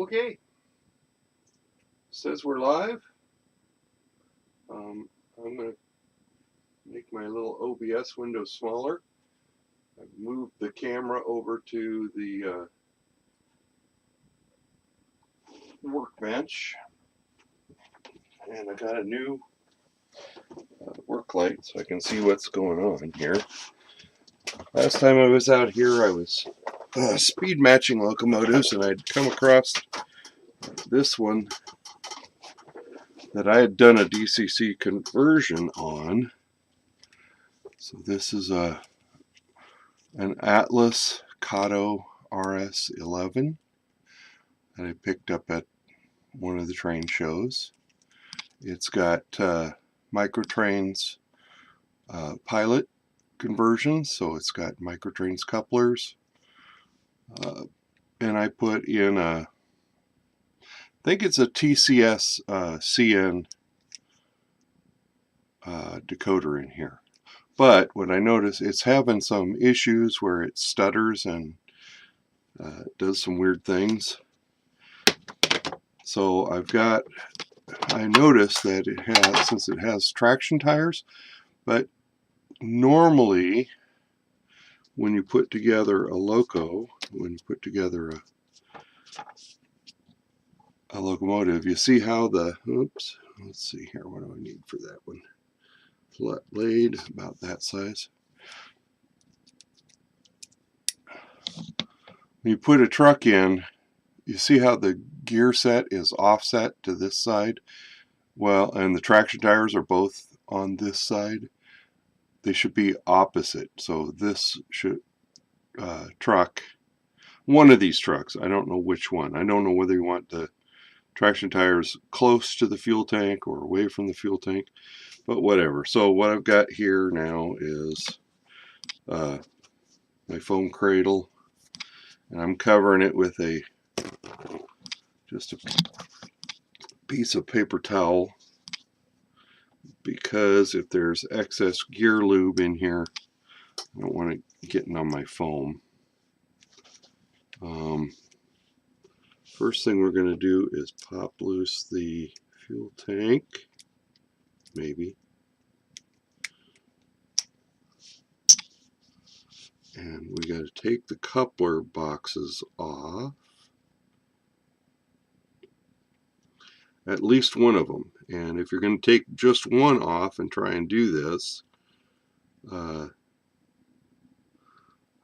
Okay, says we're live. I'm going to make my little OBS window smaller. I've moved the camera over to the workbench, and I got a new work light so I can see what's going on here. Last time I was out here, I was speed matching locomotives, and I'd come across this one that I had done a DCC conversion on. So this is an Atlas Kato RS-11 that I picked up at one of the train shows. It's got Microtrains pilot conversion, so it's got Microtrains couplers, and I put in I think it's a TCS CN decoder in here. But what I notice, it's having some issues where it stutters and does some weird things. So I noticed that it has, since it has traction tires, but normally when you put together a locomotive, you see how let's see here, what do I need for that one? Flat blade, about that size. When you put a truck in, you see how the gear set is offset to this side? Well, and the traction tires are both on this side. They should be opposite. So this truck, one of these trucks, I don't know which one. I don't know whether you want the traction tires close to the fuel tank or away from the fuel tank, but whatever. So what I've got here now is my foam cradle, and I'm covering it with just a piece of paper towel, because if there's excess gear lube in here, I don't want it getting on my foam. First thing we're going to do is pop loose the fuel tank, maybe. And we got to take the coupler boxes off. At least one of them. And if you're going to take just one off and try and do this, I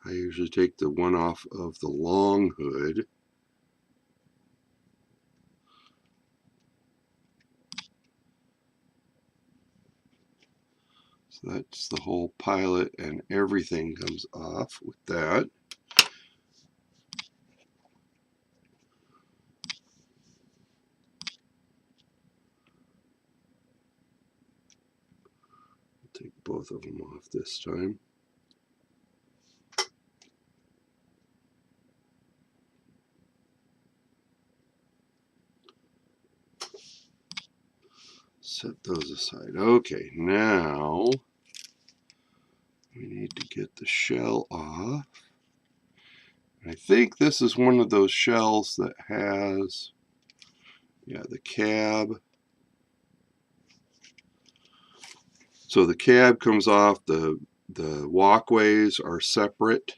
usually take the one off of the long hood. So that's the whole pilot, and everything comes off with that. Take both of them off this time. Set those aside. Okay, now we need to get the shell off. I think this is one of those shells that has, yeah, the cab. So the cab comes off, the walkways are separate.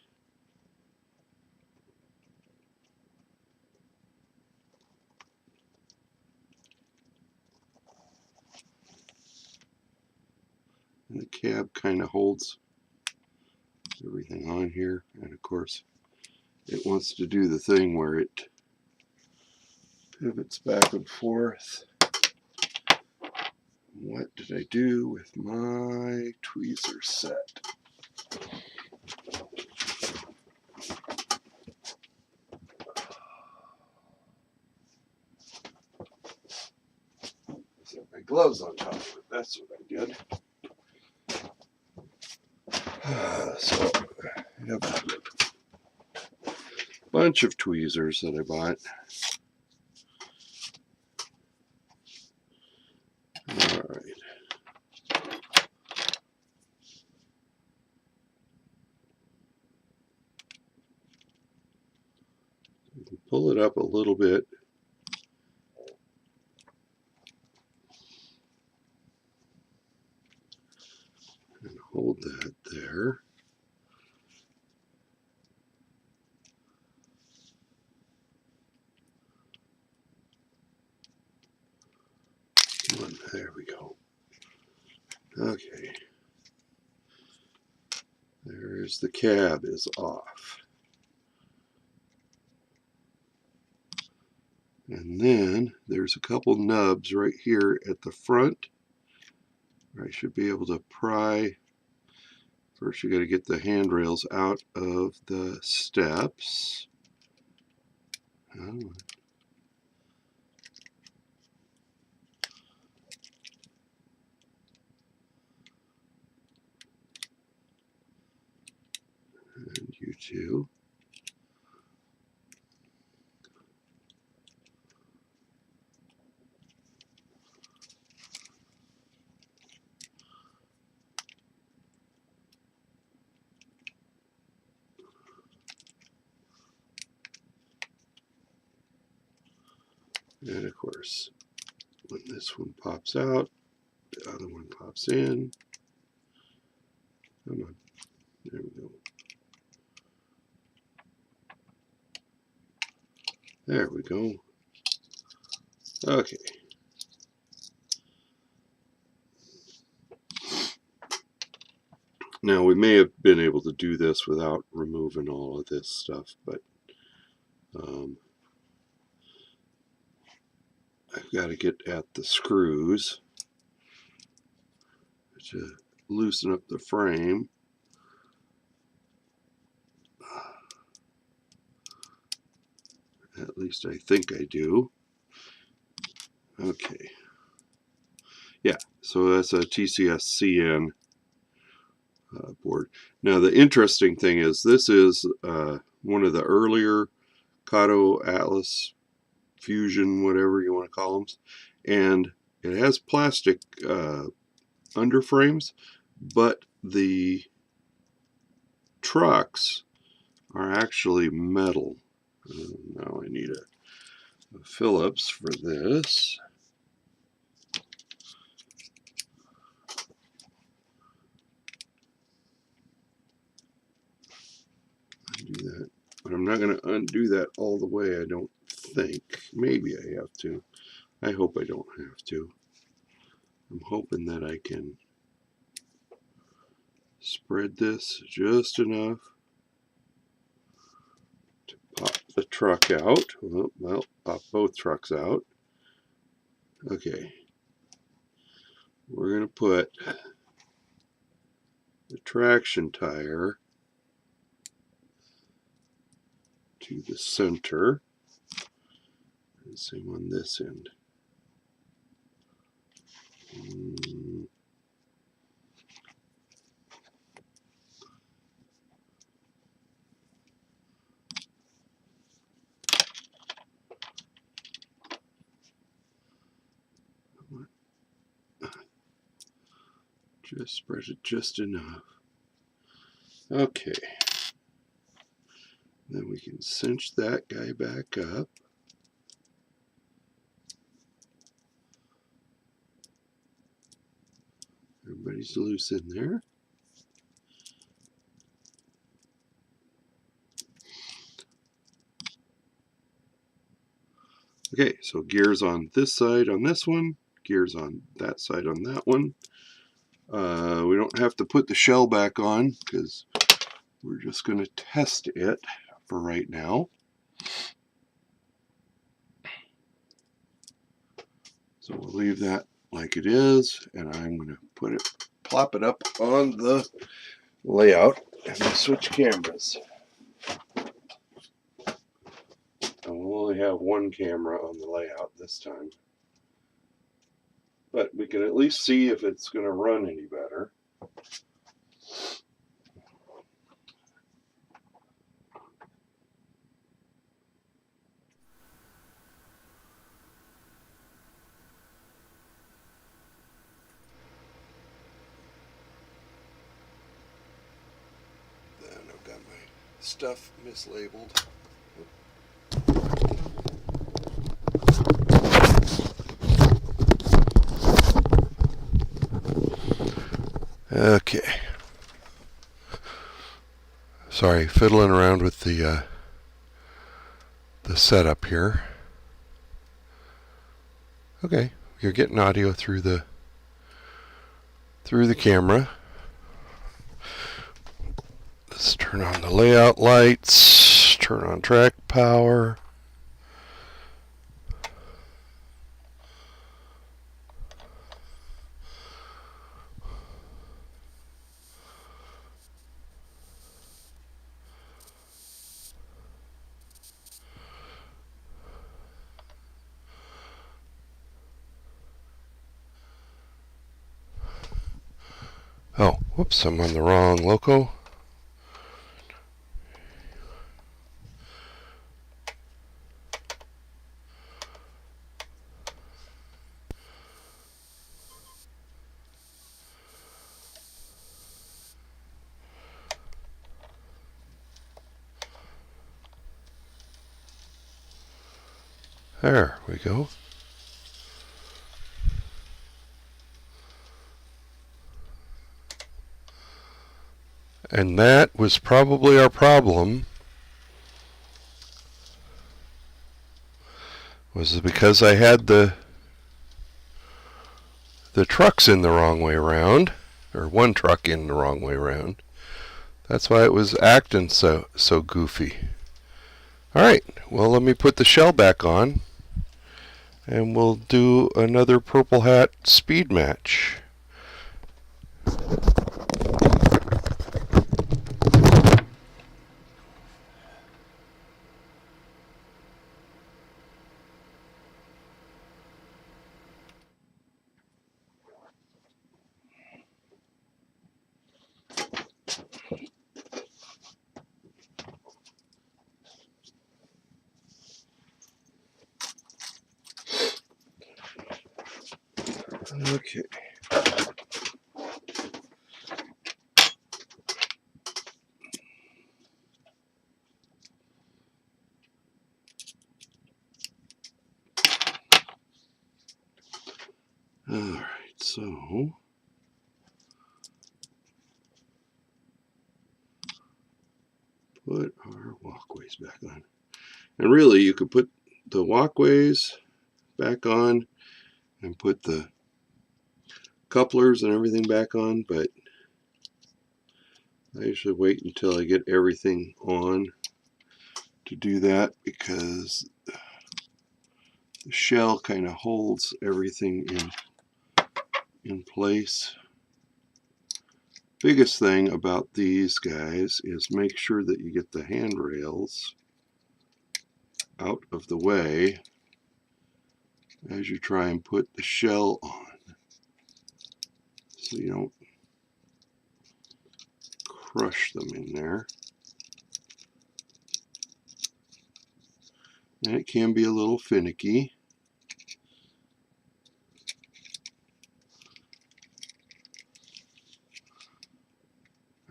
And the cab kind of holds everything on here. And of course, it wants to do the thing where it pivots back and forth. What did I do with my tweezer set? Set my gloves on top of it. That's what I did. So I have a bunch of tweezers that I bought. All right. You can pull it up a little bit And hold that there. There we go. Okay. There's the cab is off. And then there's a couple nubs right here at the front. I should be able to pry. First you got to get the handrails out of the steps. Oh. And you too. And of course, when this one pops out, the other one pops in. Come on. There we go. There we go. Okay. Now we may have been able to do this without removing all of this stuff, but I've got to get at the screws to loosen up the frame. At least I think I do. Okay. Yeah, so that's a TCS-CN board. Now the interesting thing is this is one of the earlier Kato Atlas Fusion, whatever you want to call them, and it has plastic underframes, but the trucks are actually metal. Now I need a Phillips for this. Undo that, but I'm not going to undo that all the way, I don't think. Maybe I have to. I hope I don't have to. I'm hoping that I can spread this just enough to pop the truck out. Well, pop both trucks out. Okay. We're going to put the traction tire to the center. And same on this end. Just spread it just enough. Okay. Then we can cinch that guy back up. Everybody's loose in there. Okay, so gears on this side on this one, gears on that side on that one. We don't have to put the shell back on because we're just going to test it for right now. So we'll leave that like it is, and I'm going to plop it up on the layout and we'll switch cameras. We'll only have one camera on the layout this time, but we can at least see if it's going to run any better. Then I've got my stuff mislabeled. Okay. Sorry, fiddling around with the setup here. Okay, you're getting audio through the camera. Let's turn on the layout lights, turn on track power. Oh, whoops, I'm on the wrong loco. There we go. And that was probably our problem. Was because I had the trucks in the wrong way around, or one truck in the wrong way around. That's why it was acting so goofy. Alright, well, let me put the shell back on, and we'll do another Purple Hat speed match. Okay. Alright, so put our walkways back on. And really, you could put the walkways back on and put the couplers and everything back on, but I usually wait until I get everything on to do that, because the shell kind of holds everything in place. Biggest thing about these guys is make sure that you get the handrails out of the way as you try and put the shell on, so you don't crush them in there. And it can be a little finicky.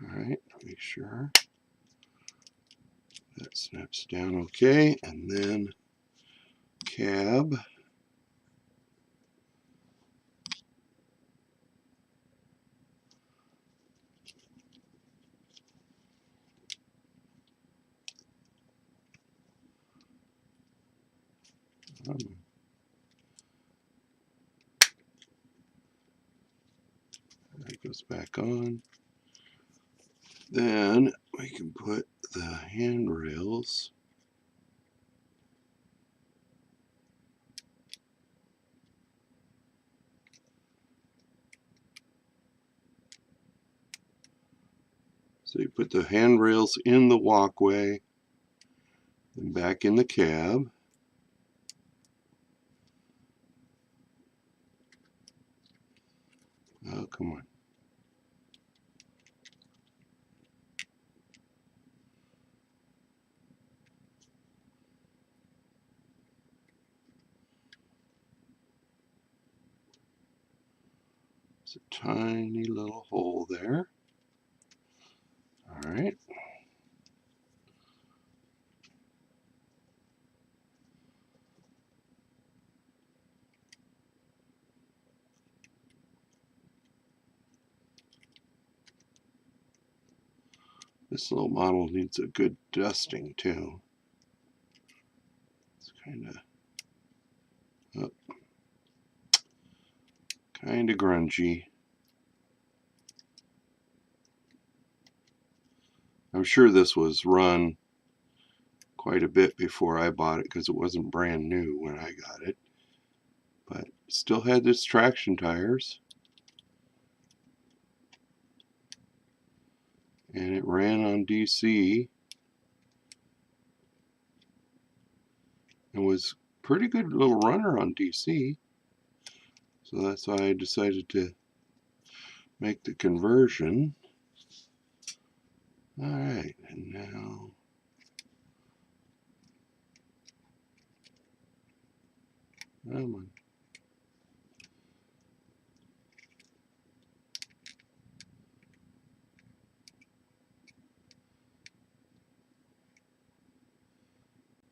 Alright, make sure that snaps down okay, and then cab. That goes back on. Then we can put the handrails so you put the handrails in the walkway and back in the cab. Oh, come on. It's a tiny little hole there. All right. This little model needs a good dusting too. It's kind of grungy. I'm sure this was run quite a bit before I bought it because it wasn't brand new when I got it. But still had its traction tires. And it ran on DC. And was a pretty good little runner on DC. So that's why I decided to make the conversion. Alright, and now come on.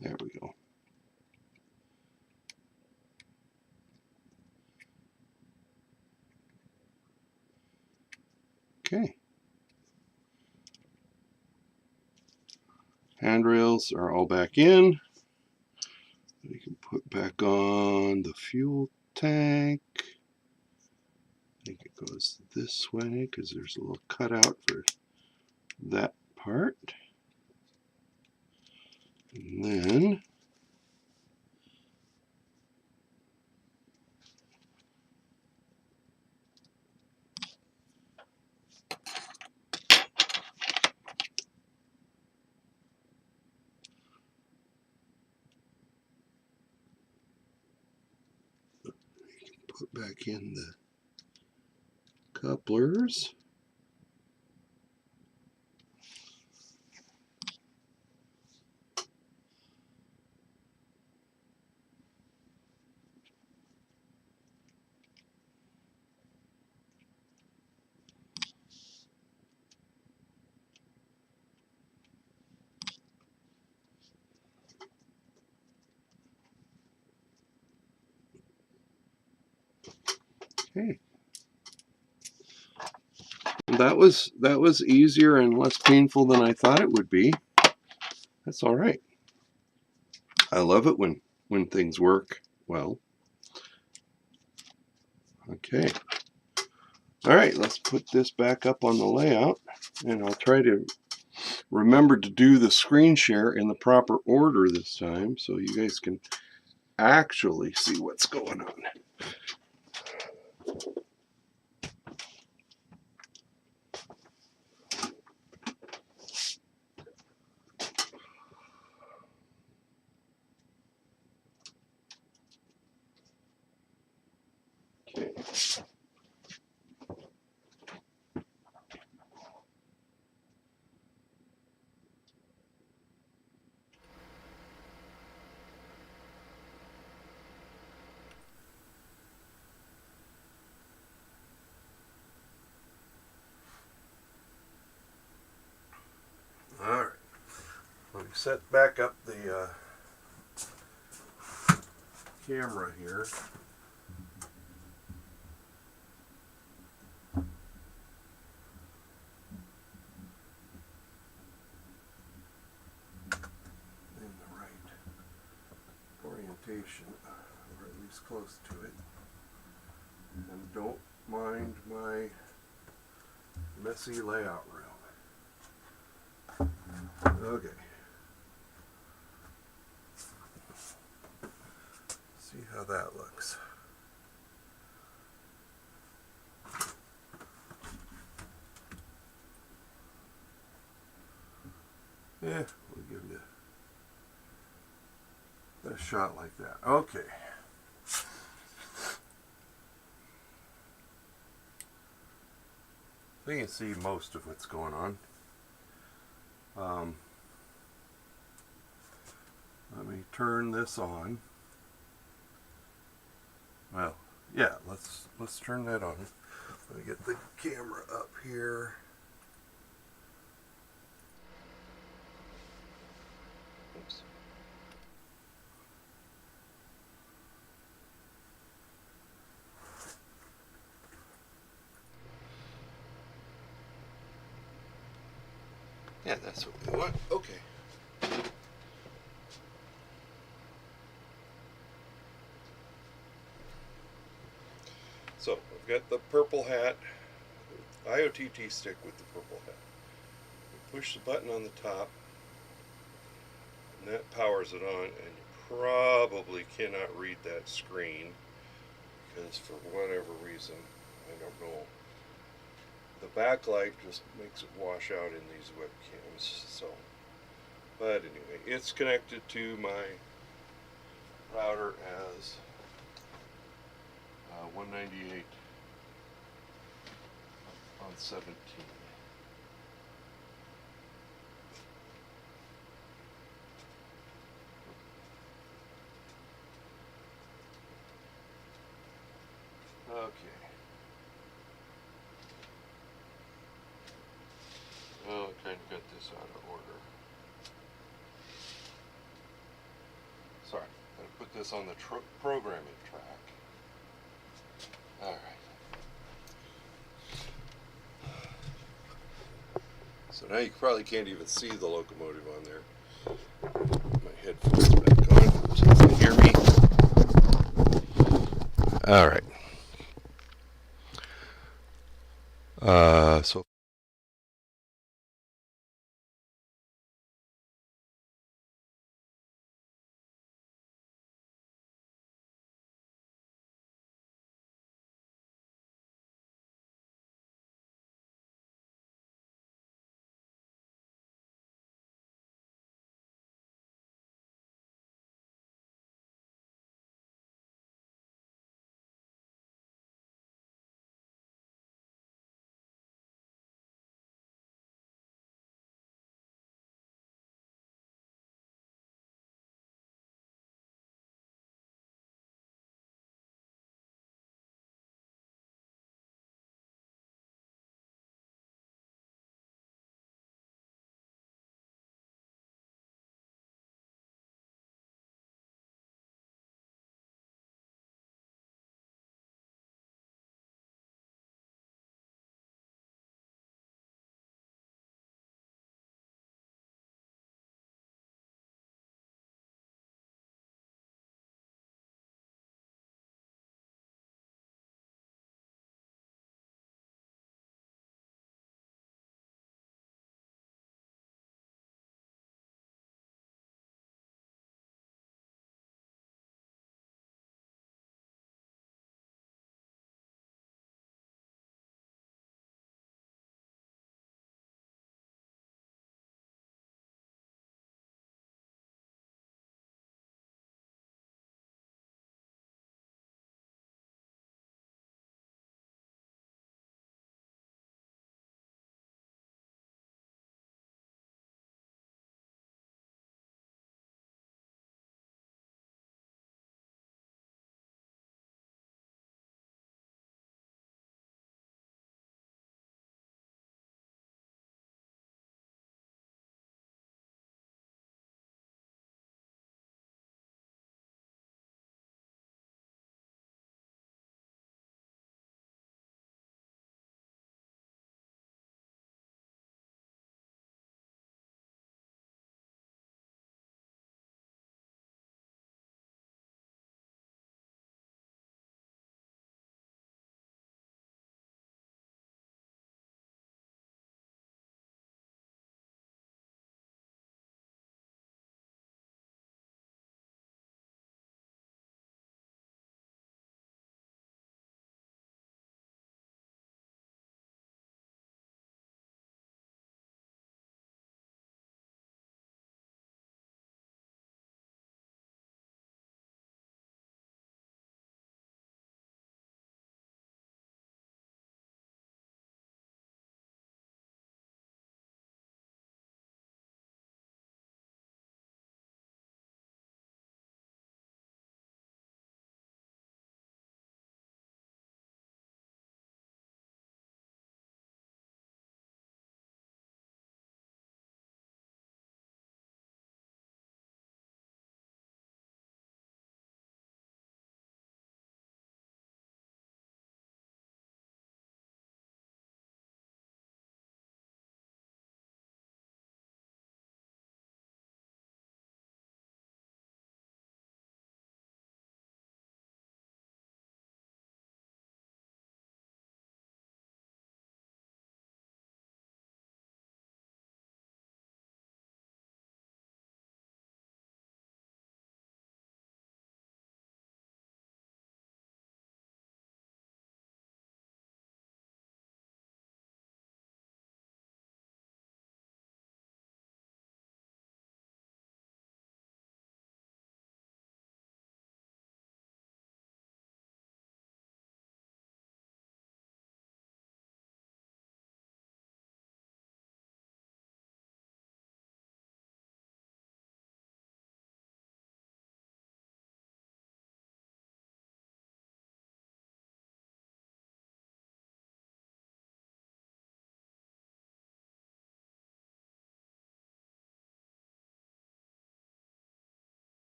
There we go. Okay. Handrails are all back in. We can put back on the fuel tank. I think it goes this way because there's a little cutout for that part. And then put back in the couplers. Okay. That was easier and less painful than I thought it would be. That's all right. I love it when things work well. Okay. All right, let's put this back up on the layout, and I'll try to remember to do the screen share in the proper order this time so you guys can actually see what's going on. Okay. All right. Let me set back up the camera here. In the right orientation, or at least close to it. And don't mind my messy layout room. Okay. See how that looks. Yeah, we'll give you a shot like that. Okay. So you can see most of what's going on. Let me turn this on. Well, yeah, let's turn that on. Let me get the camera up here. Oops. Yeah, that's what we want. Okay. So I've got the purple hat, IOTT stick with the purple hat. You push the button on the top, and that powers it on, and you probably cannot read that screen because for whatever reason, I don't know, the backlight just makes it wash out in these webcams. So, but anyway, it's connected to my router as 198 on 17. Okay. Oh, I'm trying to get this out of order. Sorry, gotta put this on the programming track. All right. So now you probably can't even see the locomotive on there. My headphones back on so you can hear me. All right. So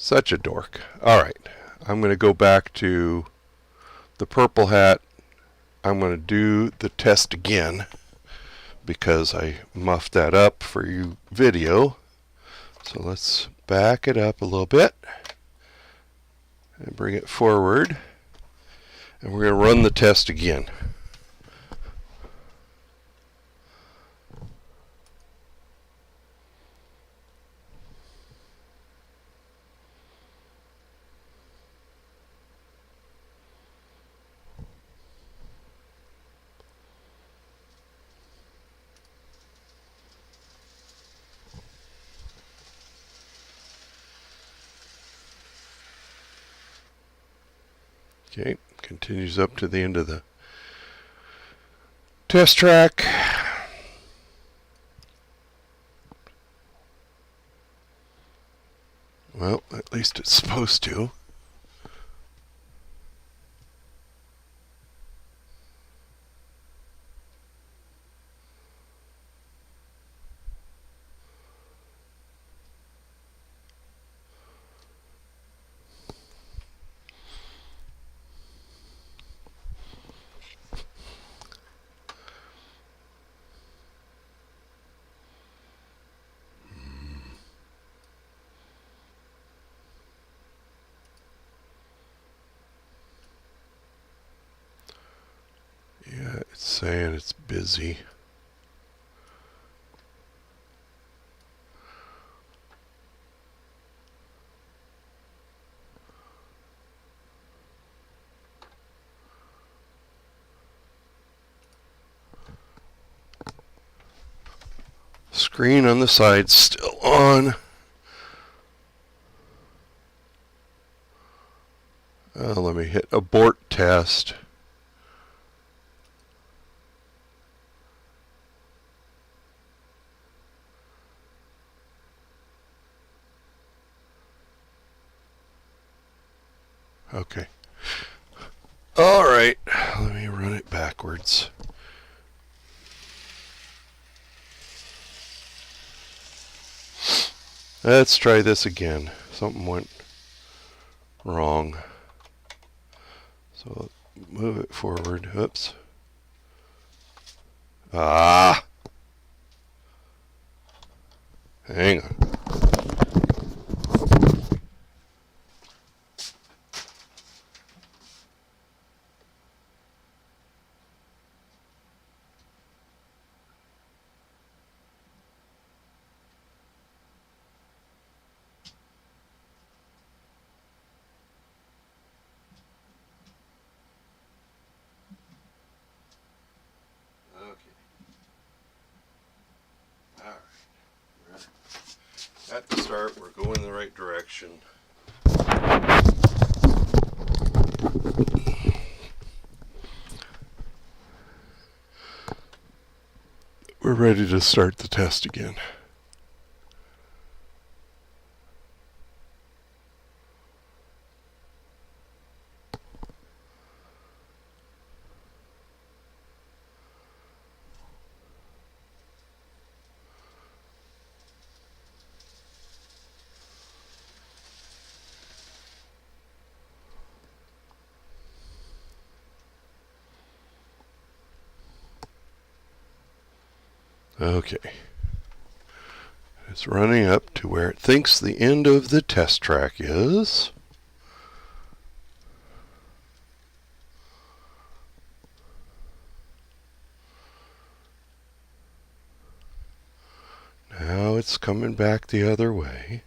Such a dork. Alright, I'm going to go back to the purple hat. I'm going to do the test again because I muffed that up for you video. So let's back it up a little bit and bring it forward. And we're going to run the test again. Okay, continues up to the end of the test track. Well, at least it's supposed to. Yeah, it's saying it's busy. Screen on the side still on. Let me hit abort test. Okay. All right. Let me run it backwards. Let's try this again. Something went wrong. So move it forward. Oops. Ah! Hang on. At the start, we're going in the right direction. We're ready to start the test again. Okay. It's running up to where it thinks the end of the test track is. Now it's coming back the other way.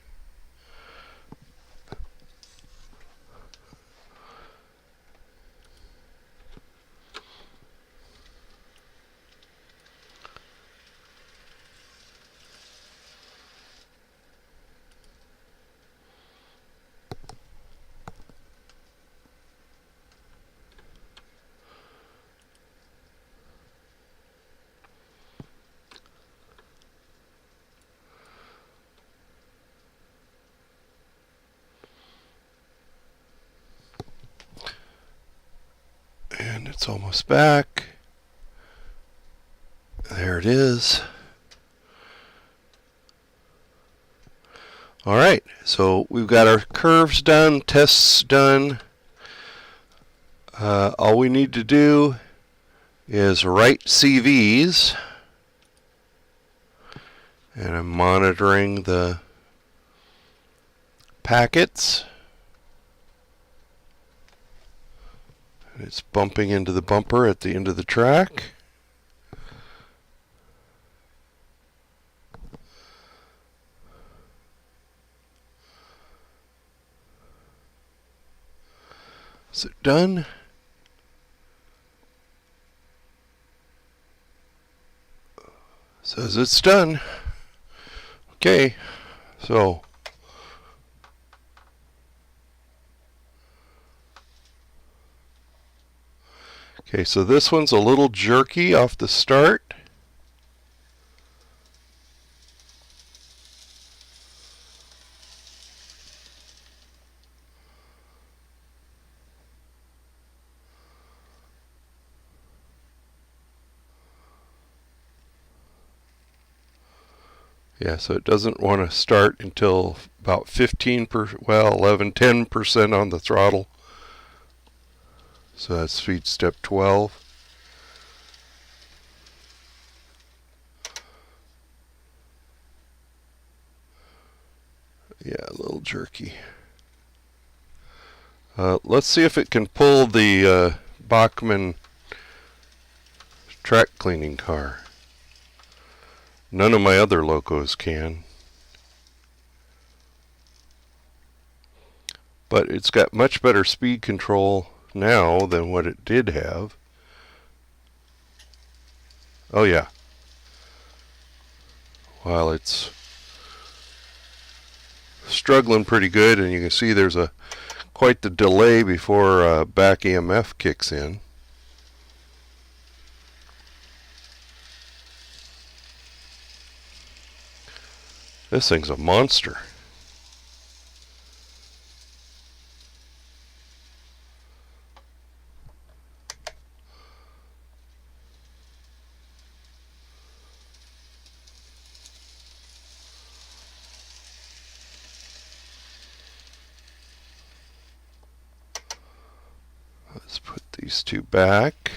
And it's almost back. There it is. Alright, so we've got our curves done, tests done. All we need to do is write CVs. And I'm monitoring the packets. It's bumping into the bumper at the end of the track. Is it done? Says it's done. Okay, so this one's a little jerky off the start. Yeah, so it doesn't want to start until about 10% on the throttle. So that's speed step 12. Yeah, a little jerky. Let's see if it can pull the Bachmann track cleaning car. None of my other locos can. But it's got much better speed control now than what it did have. Oh yeah. While it's struggling pretty good, and you can see there's quite the delay before back EMF kicks in. This thing's a monster. Let's put these two back.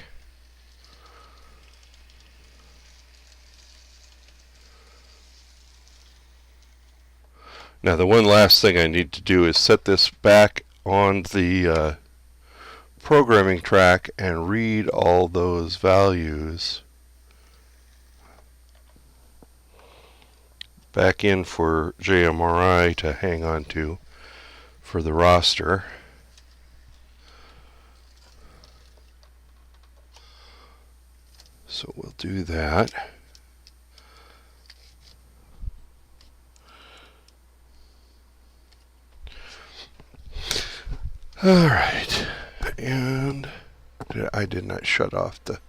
Now the one last thing I need to do is set this back on the programming track and read all those values back in for JMRI to hang on to for the roster. So we'll do that. All right, and I did not shut off the.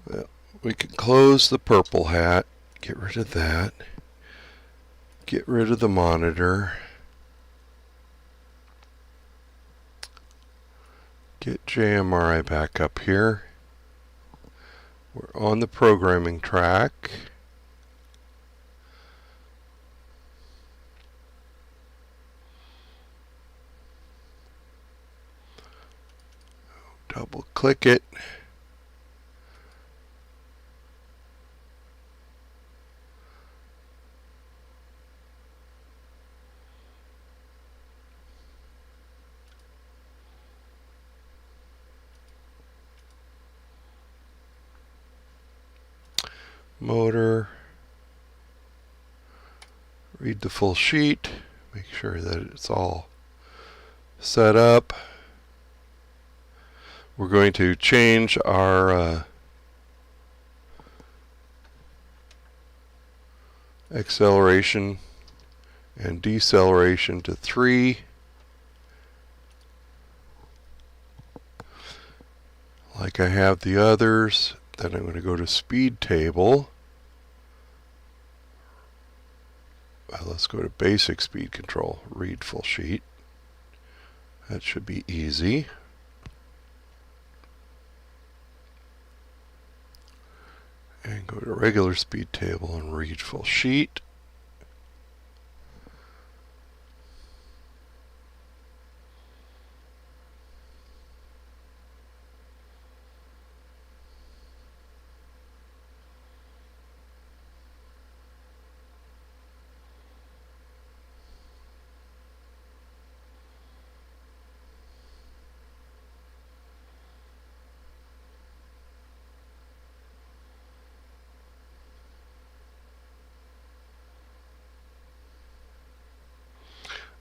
Well, we can close the purple hat, get rid of that, get rid of the monitor, get JMRI back up here. We're on the programming track. Double click it. Motor. Read the full sheet. Make sure that it's all set up. We're going to change our acceleration and deceleration to 3. Like I have the others. Then I'm going to go to speed table. Let's go to basic speed control. Read full sheet. That should be easy. And go to regular speed table and read full sheet.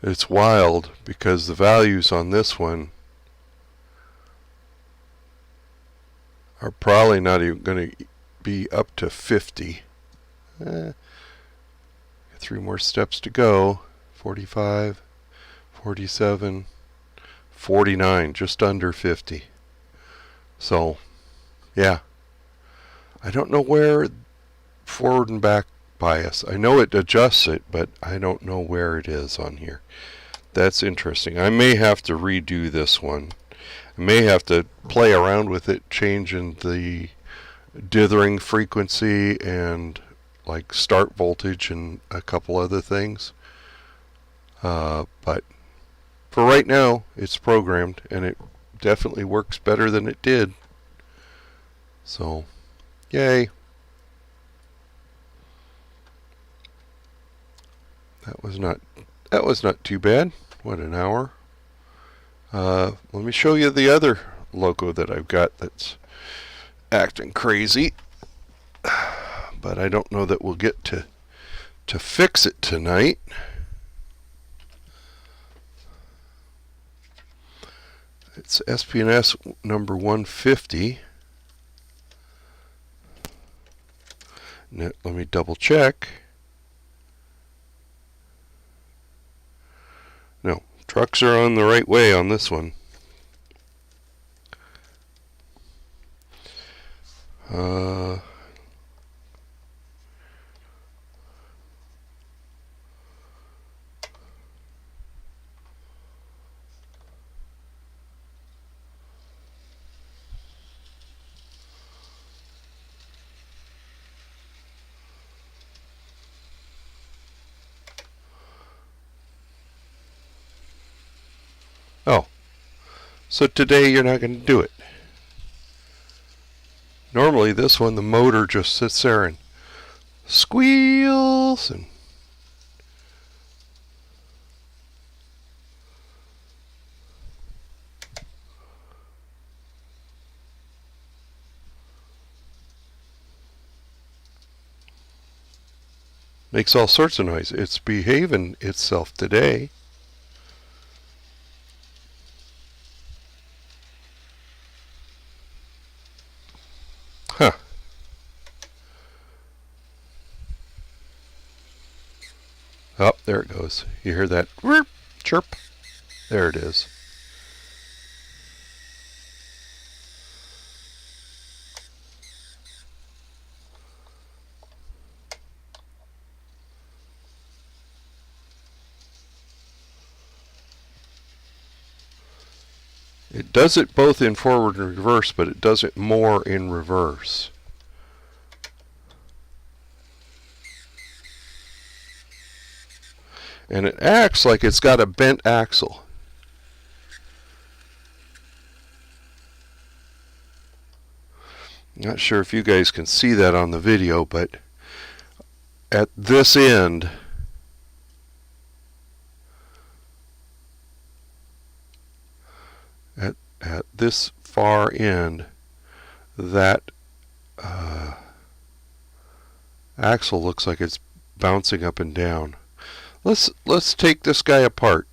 It's wild because the values on this one are probably not even going to be up to 50. 3 more steps to go. 45, 47, 49, just under 50. So, yeah. I don't know where forward and back bias. I know it adjusts it, but I don't know where it is on here. That's interesting. I may have to redo this one. I may have to play around with it, changing the dithering frequency and like start voltage and a couple other things. But for right now, it's programmed and it definitely works better than it did. So, yay. That was not too bad. What, an hour? Let me show you the other loco that I've got that's acting crazy. But I don't know that we'll get to fix it tonight. It's SP&S number 150. Now, let me double check. No, trucks are on the right way on this one. Oh, so today you're not going to do it. Normally this one, the motor just sits there and squeals and makes all sorts of noise. It's behaving itself today. Huh. Oh, there it goes. You hear that chirp? There it is. It does it both in forward and reverse, but it does it more in reverse. And it acts like it's got a bent axle. Not sure if you guys can see that on the video, but at this end, at this far end, that axle looks like it's bouncing up and down. Let's take this guy apart.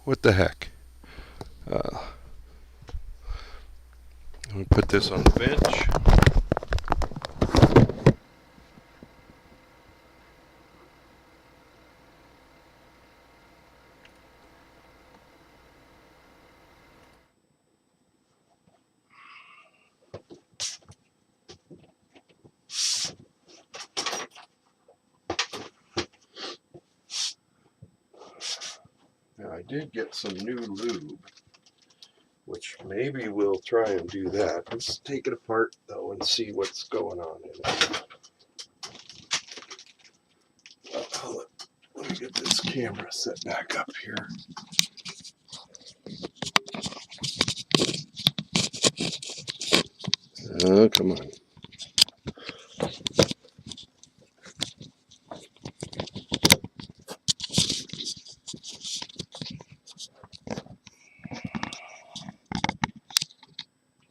What the heck? Let me put this on the bench. Now I did get some new lube, which maybe we'll try and do that. Let's take it apart though and see what's going on in it. Let me get this camera set back up here. Oh, come on.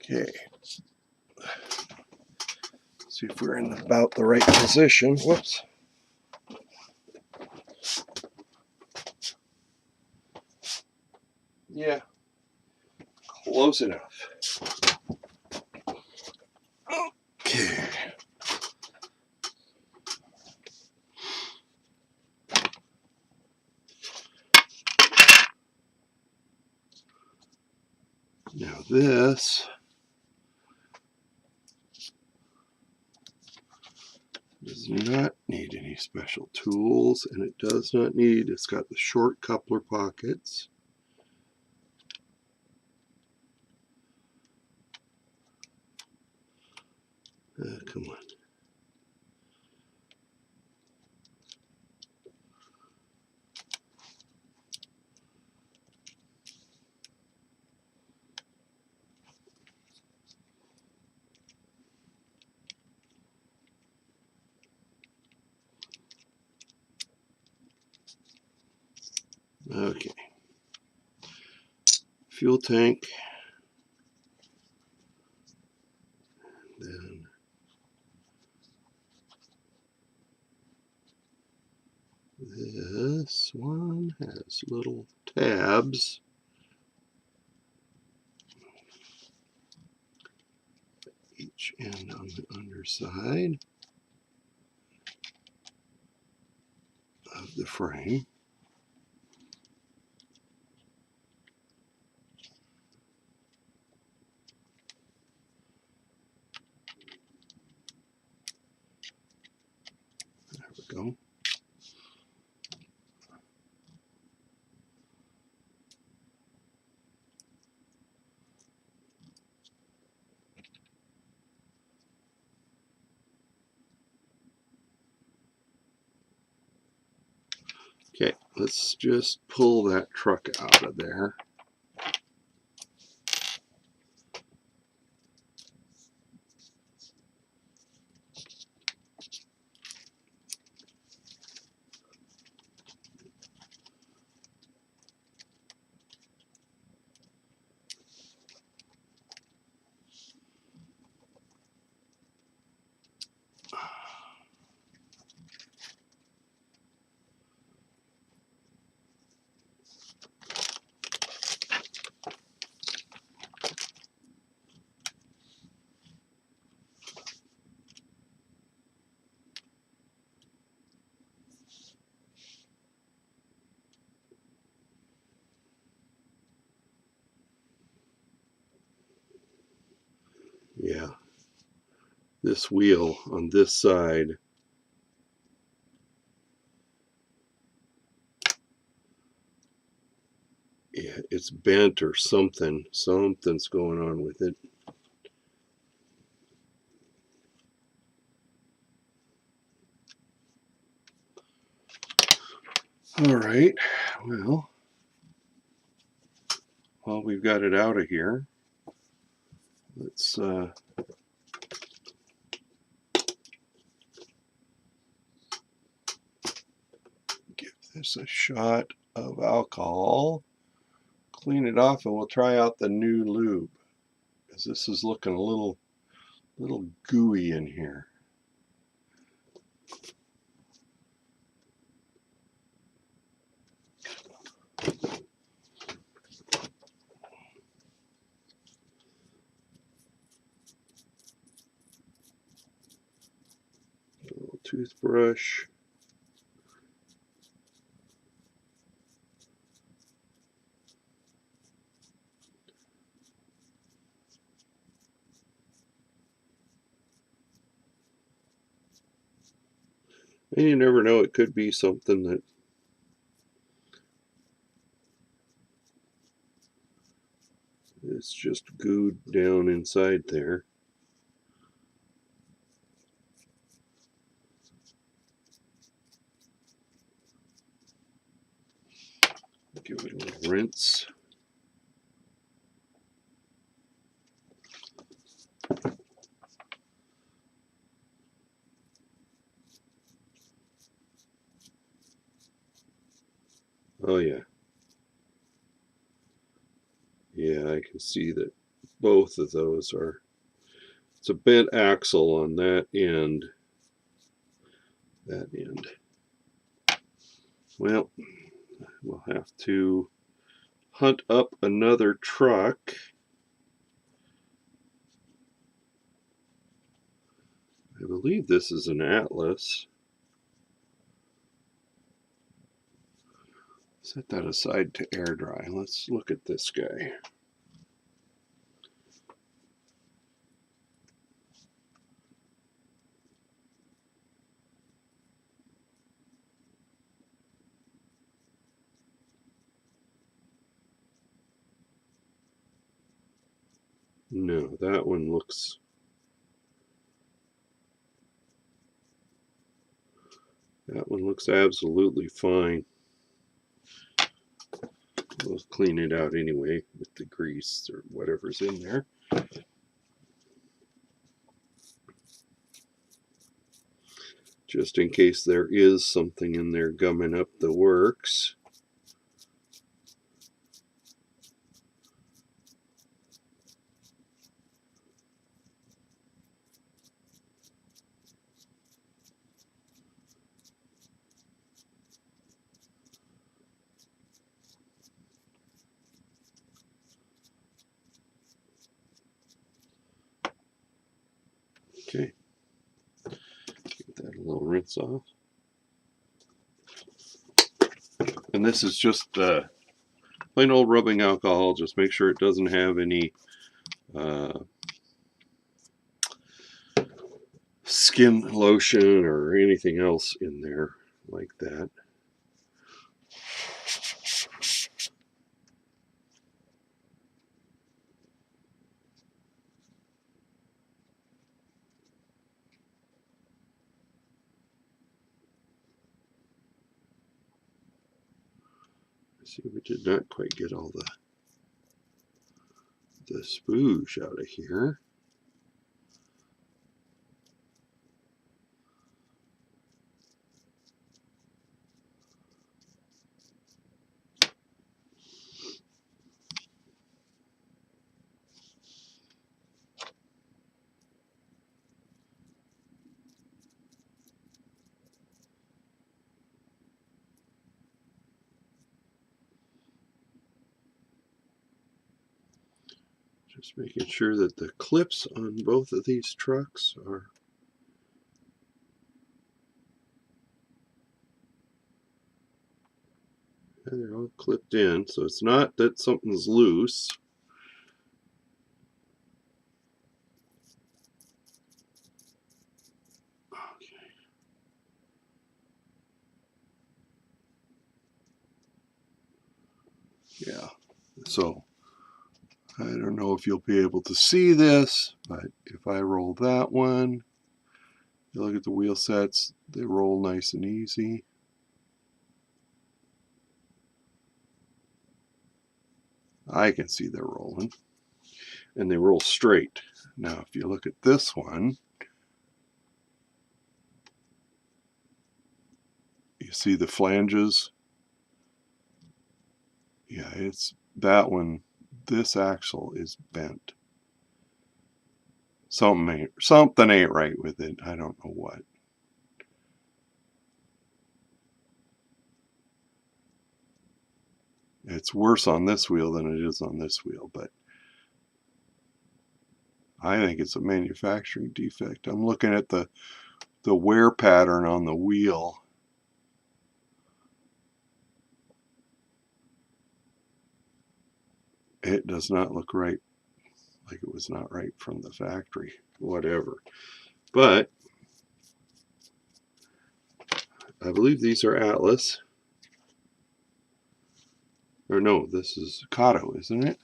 Okay. See if we're in about the right position. Whoops. Yeah, close enough. Okay. Now this does not need any special tools, and it does not need, it's got the short coupler pockets. Come on. Okay. Fuel tank. Then this one has little tabs. Each end on the underside of the frame. There we go. Okay, let's just pull that truck out of there. Yeah, this wheel on this side, yeah, it's bent or something. Something's going on with it. All right, well, while we've got it out of here, let's give this a shot of alcohol, clean it off, and we'll try out the new lube, because this is looking a little gooey in here. A little toothbrush. And you never know, it could be something that is just gooed down inside there. Give it a little rinse. Oh yeah. Yeah, I can see that both of those are, it's a bent axle on that end. Well, we'll have to hunt up another truck. I believe this is an Atlas. Set that aside to air dry. Let's look at this guy. No, that one looks absolutely fine. We'll clean it out anyway with the grease or whatever's in there. Just in case there is something in there gumming up the works. Okay, give that a little rinse off. And this is just plain old rubbing alcohol. Just make sure it doesn't have any skin lotion or anything else in there like that. See, we did not quite get all the spooge out of here. Just making sure that the clips on both of these trucks are they're all clipped in, so it's not that something's loose. Okay. Yeah, so I don't know if you'll be able to see this, but if I roll that one, you look at the wheel sets, they roll nice and easy. I can see they're rolling, and they roll straight. Now, if you look at this one, you see the flanges. Yeah, it's that one. This axle is bent. Something ain't right with it. I don't know what. It's worse on this wheel than it is on this wheel, but I think it's a manufacturing defect. I'm looking at the wear pattern on the wheel. It does not look right, like it was not right from the factory, whatever. But I believe these are Atlas. Or no, this is Kato, isn't it?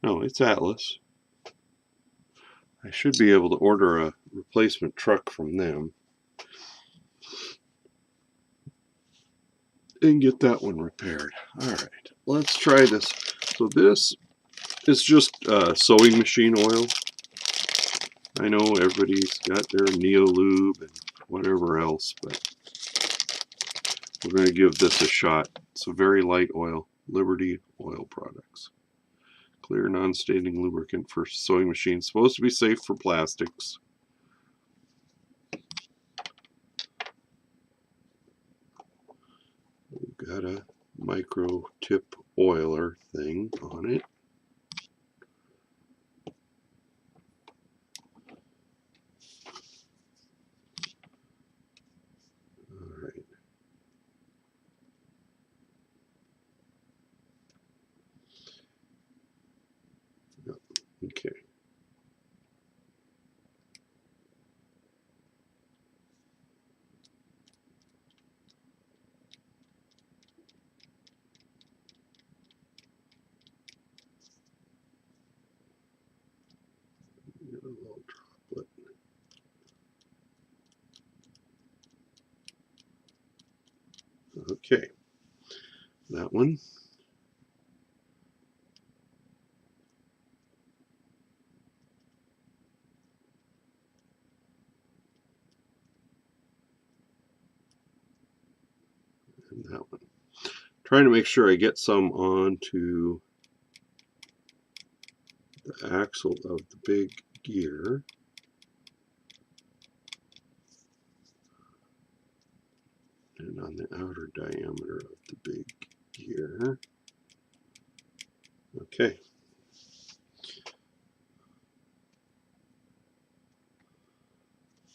No, it's Atlas. I should be able to order a replacement truck from them and get that one repaired. All right, let's try this. So this is just sewing machine oil. I know everybody's got their Neo Lube and whatever else, but we're going to give this a shot. It's a very light oil, Liberty Oil Products. Clear non-staining lubricant for sewing machines. Supposed to be safe for plastics. got a micro tip oiler thing on it. All right. Yep. Okay. Get a little droplet. Okay, that one. And that one. Trying to make sure I get some onto the axle of the big gear. And on the outer diameter of the big gear. Okay.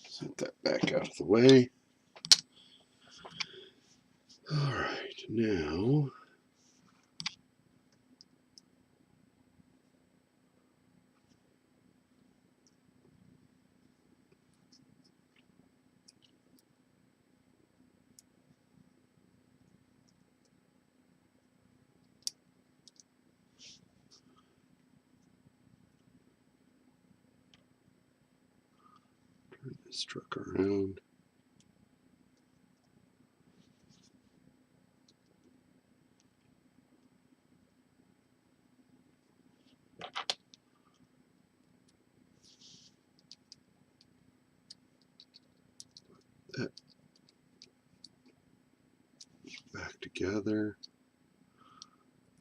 Set that back out of the way. All right, now turn this truck around. That back together.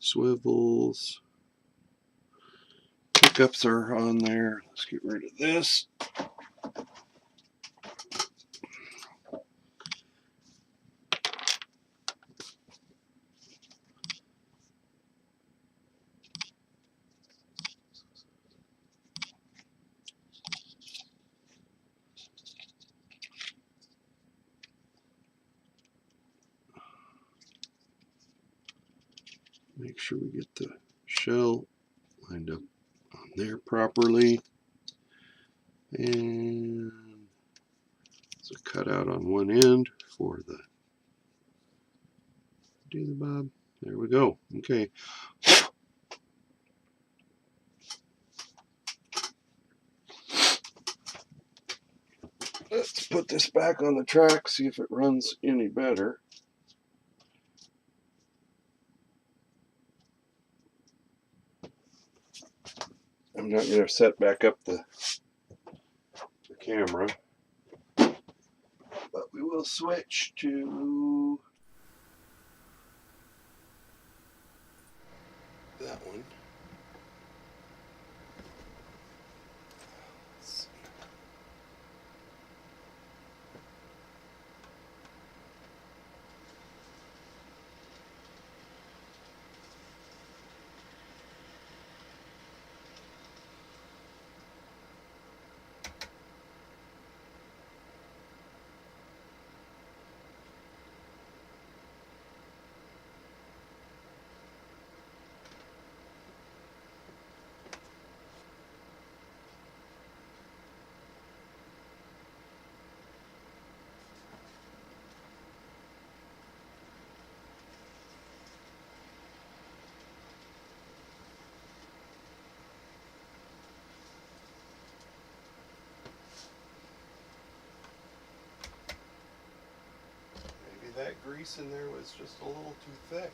Swivels. Pickups are on there. Let's get rid of this. Make sure we get the shell lined up on there properly. And there's a cutout on one end for the bob. There we go. Okay. Let's put this back on the track, see if it runs any better. I'm not going to set back up the camera, but we will switch to that one. That grease in there was just a little too thick.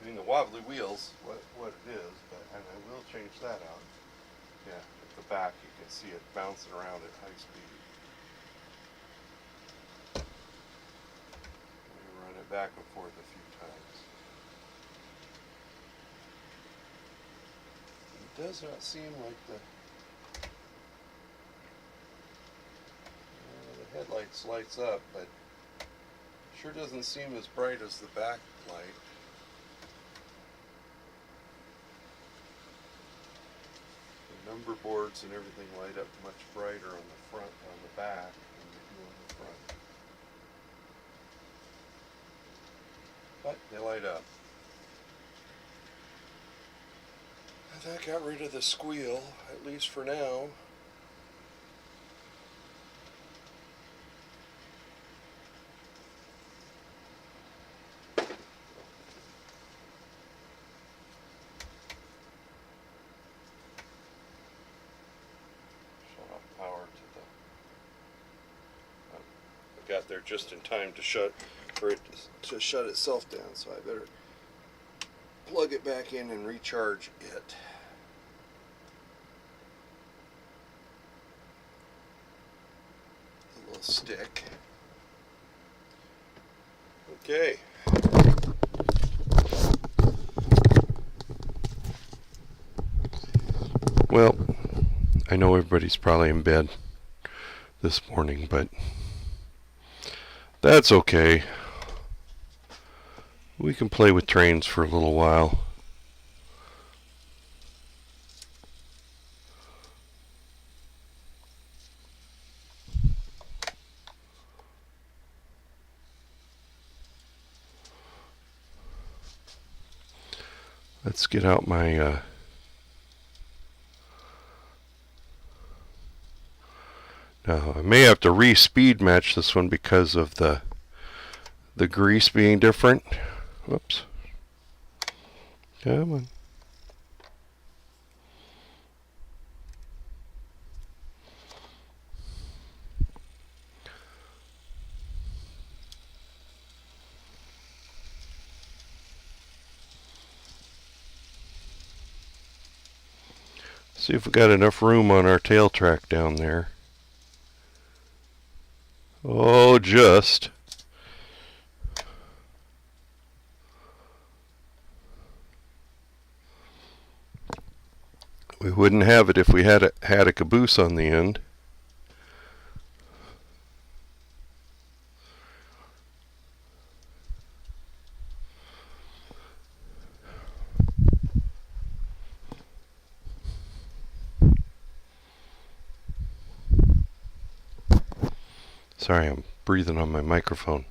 I mean, the wobbly wheels, what it is, but and I will change that out. Yeah, at the back you can see it bouncing around at high speed. Let me run it back and forth a few times. It does not seem like the headlights lights up, but Sure doesn't seem as bright as the back light. The number boards and everything light up much brighter on the front, on the back than they do on the front. But they light up. That got rid of the squeal, at least for now. Shut off power to the... I got there just in time to shut itself down, so I better plug it back in and recharge it. A little stick. Okay. Well, I know everybody's probably in bed this morning, but that's okay. We can play with trains for a little while. Let's get out my now I may have to re-speed match this one because of the grease being different. Whoops. Come on. See if we got enough room on our tail track down there. Oh, just. We wouldn't have it if we had a caboose on the end. Sorry, I'm breathing on my microphone.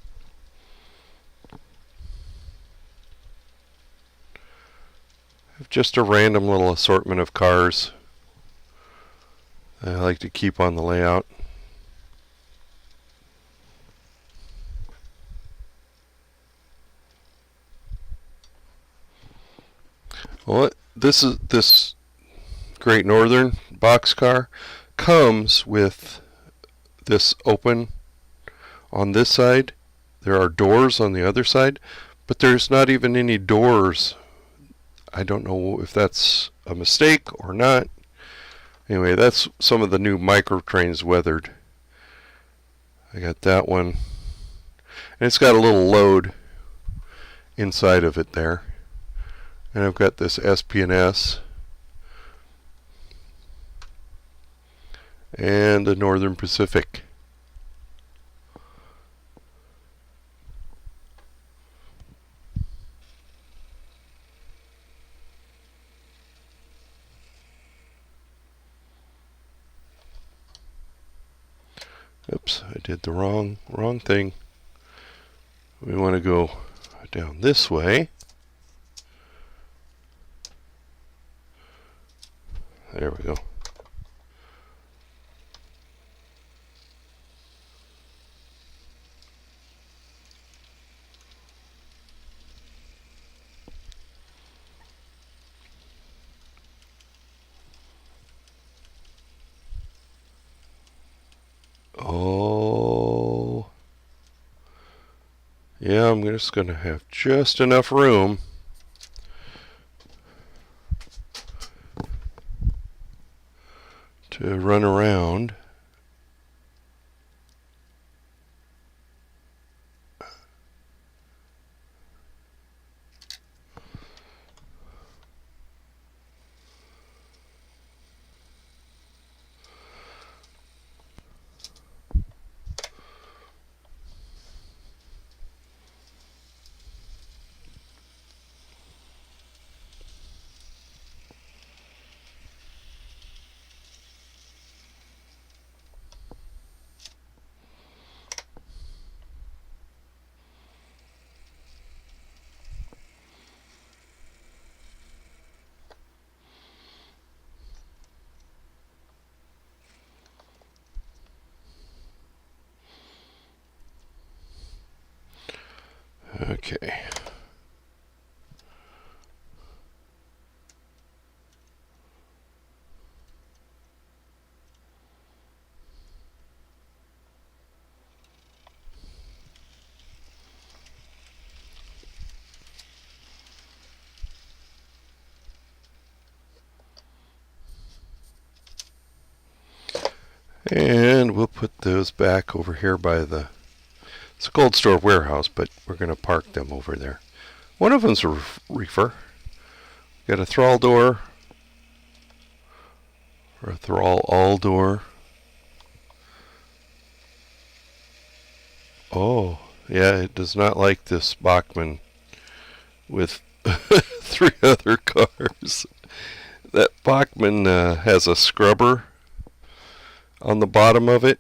Just a random little assortment of cars I like to keep on the layout. Well, this Great Northern boxcar comes with this open on this side. There are doors on the other side, but there's not even any doors. I don't know if that's a mistake or not. Anyway, that's some of the new micro trains weathered. I got that one. And it's got a little load inside of it there. And I've got this SP&S. And the Northern Pacific. Oops, I did the wrong thing. We want to go down this way. There we go. Oh, yeah, I'm just going to have just enough room to run around. Okay. And we'll put those back over here by the... It's a cold store warehouse, but we're going to park them over there. One of them's a reefer. Got a thrall door. Or a thrall all door. Oh, yeah, it does not like this Bachmann with 3 other cars. That Bachmann has a scrubber on the bottom of it.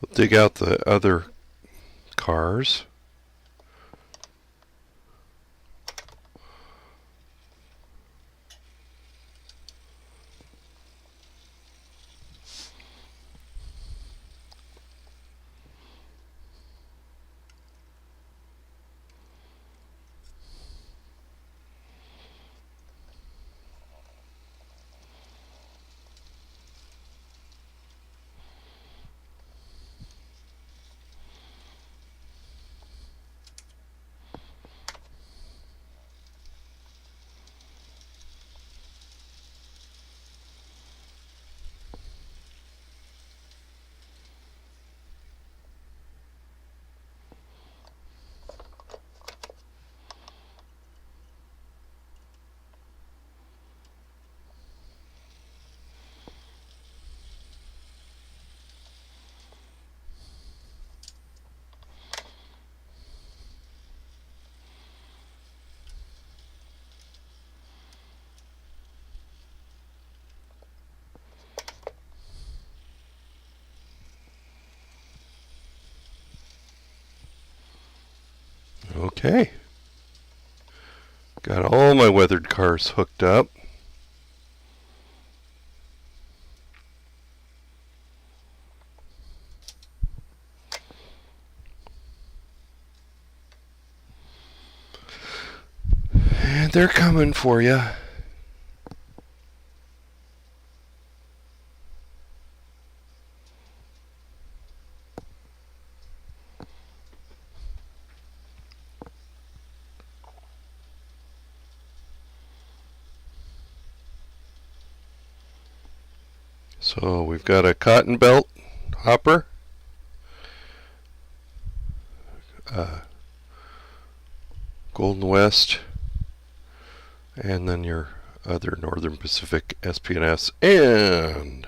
We'll dig out the other cars. Okay. Got all my weathered cars hooked up. And they're coming for you. So we've got a cotton belt hopper, Golden West, and then your other Northern Pacific SP&S and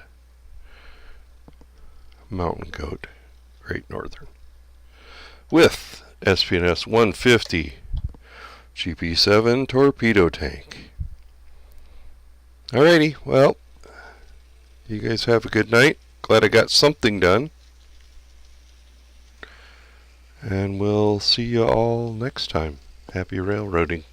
Mountain Goat Great Northern with SP&S 150 GP7 torpedo tank. Alrighty, well, you guys have a good night. Glad I got something done. And we'll see you all next time. Happy railroading.